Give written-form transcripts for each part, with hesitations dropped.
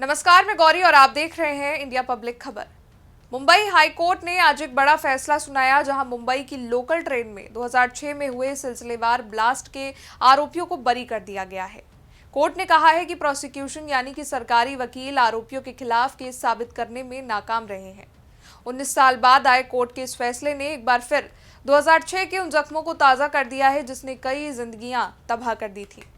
नमस्कार, मैं गौरी और आप देख रहे हैं इंडिया पब्लिक खबर। मुंबई हाई कोर्ट ने आज एक बड़ा फैसला सुनाया, जहां मुंबई की लोकल ट्रेन में 2006 में हुए सिलसिलेवार ब्लास्ट के आरोपियों को बरी कर दिया गया है। कोर्ट ने कहा है कि प्रोसिक्यूशन यानी कि सरकारी वकील आरोपियों के खिलाफ केस साबित करने में नाकाम रहे हैं। 19 साल बाद आए कोर्ट के इस फैसले ने एक बार फिर 2006 के उन जख्मों को ताज़ा कर दिया है जिसने कई जिंदगियां तबाह कर दी थी।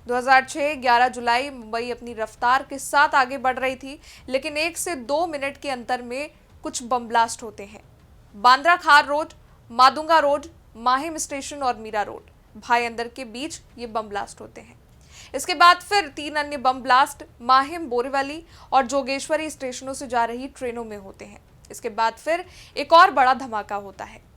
2006 11 जुलाई मुंबई अपनी रफ्तार के साथ आगे बढ़ रही थी, लेकिन 1 से 2 मिनट के अंतर में कुछ बम ब्लास्ट होते हैं। बांद्रा खार रोड, मादुंगा रोड, माहिम स्टेशन और मीरा रोड, भाईंदर के बीच ये बम ब्लास्ट होते हैं। इसके बाद फिर 3 अन्य बम ब्लास्ट माहिम, बोरीवली और जोगेश्वरी स्टेशनों से जा रही ट्रेनों में होते हैं। इसके बाद फिर एक और बड़ा धमाका होता है।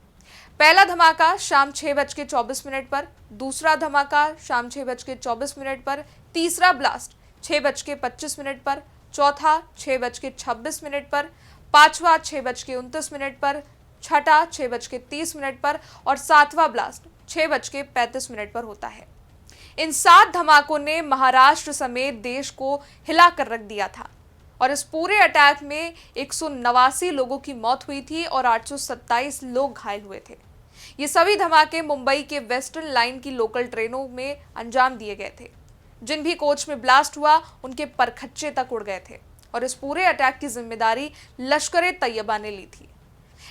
पहला धमाका शाम 6:24 पर, दूसरा धमाका शाम 6:24 पर, तीसरा ब्लास्ट 6:25 पर, चौथा 6:26 पर, पांचवा 6:29 पर, छठा 6:30 पर और सातवां ब्लास्ट 6:35 पर होता है। इन 7 धमाकों ने महाराष्ट्र समेत देश को हिला कर रख दिया था और इस पूरे अटैक में 189 लोगों की मौत हुई थी और 827 लोग घायल हुए थे। ये सभी धमाके मुंबई के वेस्टर्न लाइन की लोकल ट्रेनों में अंजाम दिए गए थे। जिन भी कोच में ब्लास्ट हुआ उनके परखच्चे तक उड़ गए थे और इस पूरे अटैक की जिम्मेदारी लश्कर-ए-तैयबा ने ली थी।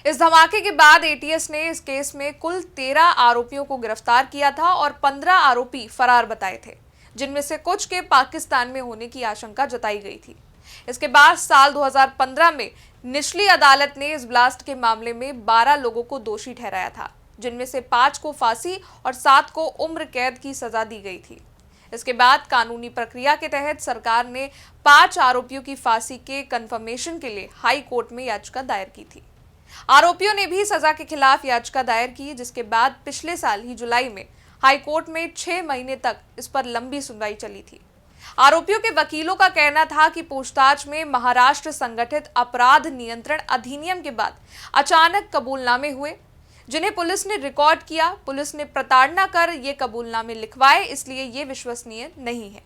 इस धमाके के बाद एटीएस ने इस केस में कुल 13 आरोपियों को गिरफ्तार किया था और 15 आरोपी फरार बताए थे, जिनमें से कुछ के पाकिस्तान में होने की आशंका जताई गई थी। इसके बाद साल 2015 में निचली अदालत ने इस ब्लास्ट के मामले में 12 लोगों को दोषी ठहराया था, जिनमें से 5 को फांसी और 7 को उम्र कैद की सजा दी गई थी। इसके बाद कानूनी प्रक्रिया के तहत सरकार ने 5 आरोपियों की फांसी के कंफर्मेशन के लिए हाई कोर्ट में याचिका दायर की थी। आरोपियों ने भी सजा के खिलाफ याचिका दायर की, जिसके बाद पिछले साल ही जुलाई में हाई कोर्ट में 6 महीने तक इस पर लंबी सुनवाई चली थी। आरोपियों के वकीलों का कहना था कि पूछताछ में महाराष्ट्र संगठित अपराध नियंत्रण अधिनियम के बाद अचानक कबूलनामे हुए, जिन्हें पुलिस ने रिकॉर्ड किया। पुलिस ने प्रताड़ना कर ये कबूलनामे लिखवाए, इसलिए ये विश्वसनीय नहीं है।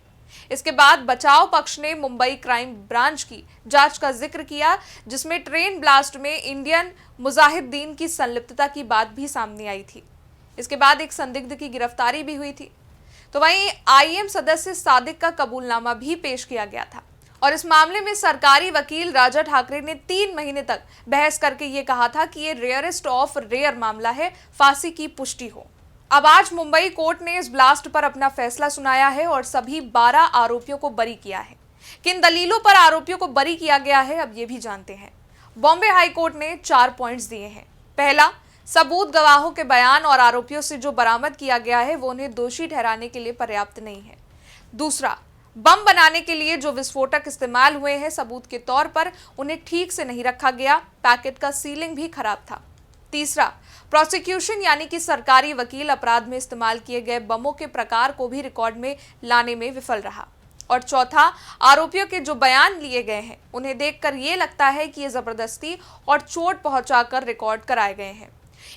इसके बाद बचाव पक्ष ने मुंबई क्राइम ब्रांच की जांच का जिक्र किया, जिसमें ट्रेन ब्लास्ट में इंडियन मुजाहिदीन की संलिप्तता की बात भी सामने आई थी। इसके बाद एक संदिग्ध की गिरफ्तारी भी हुई थी। तो वहीं आईएम सदस्य सादिक का कबूलनामा भी पेश किया गया था और इस मामले में सरकारी वकील राजा ठाकरे ने 3 महीने तक बहस करके ये कहा था कि ये रेयरेस्ट ऑफ रेयर मामला है, फांसी की पुष्टि हो। अब आज मुंबई कोर्ट ने इस ब्लास्ट पर अपना फैसला सुनाया है और सभी 12 आरोपियों को बरी किया है। किन दलीलों पर आरोपियों को बरी किया गया है, अब ये भी जानते हैं। बॉम्बे हाई कोर्ट ने 4 पॉइंट्स दिए हैं। पहला, सबूत, गवाहों के बयान और आरोपियों से जो बरामद किया गया है वो उन्हें दोषी ठहराने के लिए पर्याप्त नहीं है। दूसरा, बम बनाने के लिए जो विस्फोटक इस्तेमाल हुए हैं सबूत के तौर पर उन्हें ठीक से नहीं रखा गया, पैकेट का सीलिंग भी खराब था। तीसरा, प्रोसिक्यूशन यानी कि सरकारी वकील अपराध में इस्तेमाल किए गए बमों के प्रकार को भी रिकॉर्ड में लाने में विफल रहा। और चौथा, आरोपियों के जो बयान लिए गए हैं उन्हें देखकर ये लगता है कि ये जबरदस्ती और चोट पहुंचाकर रिकॉर्ड कराए गए हैं।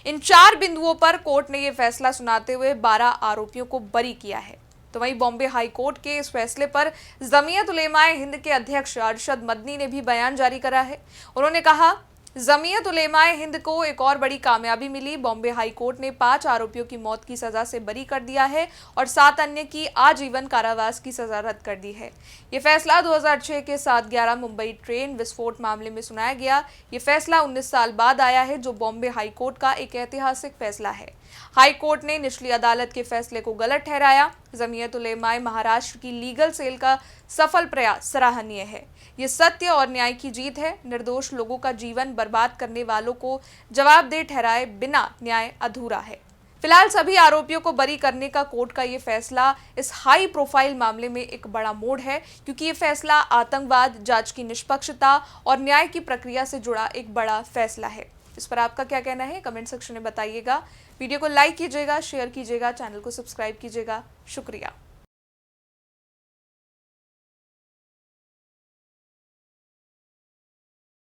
इन 4 बिंदुओं पर कोर्ट ने यह फैसला सुनाते हुए 12 आरोपियों को बरी किया है। तो वहीं बॉम्बे हाई कोर्ट के इस फैसले पर जमीयत उलेमाए हिंद के अध्यक्ष अरशद मदनी ने भी बयान जारी करा है। उन्होंने कहा, जमीयत उलेमाए हिंद को एक और बड़ी कामयाबी मिली। बॉम्बे हाई कोर्ट ने 5 आरोपियों की मौत की सजा से बरी कर दिया है और 7 अन्य की आजीवन कारावास की सजा रद्द कर दी है। ये फैसला 2006 के 7/11 मुंबई ट्रेन विस्फोट मामले में सुनाया गया। ये फैसला 19 साल बाद आया है, जो बॉम्बे हाई कोर्ट का एक ऐतिहासिक फैसला है। हाई कोर्ट ने निचली अदालत के फैसले को गलत ठहराया। जमीयत उलेमाए महाराष्ट्र की लीगल सेल का सफल प्रयास सराहनीय है। ये सत्य और न्याय की जीत है। निर्दोष लोगों का जीवन बर्बाद करने वालों को जवाबदेह ठहराए बिना न्याय अधूरा है। फिलहाल सभी आरोपियों को बरी करने का कोर्ट का ये फैसला इस हाई प्रोफाइल मामले में एक बड़ा मोड़ है, क्योंकि ये फैसला आतंकवाद जांच की निष्पक्षता और न्याय की प्रक्रिया से जुड़ा एक बड़ा फैसला है। इस पर आपका क्या कहना है, कमेंट सेक्शन में बताइएगा। वीडियो को लाइक कीजिएगा, शेयर कीजिएगा, चैनल को सब्सक्राइब कीजिएगा। शुक्रिया।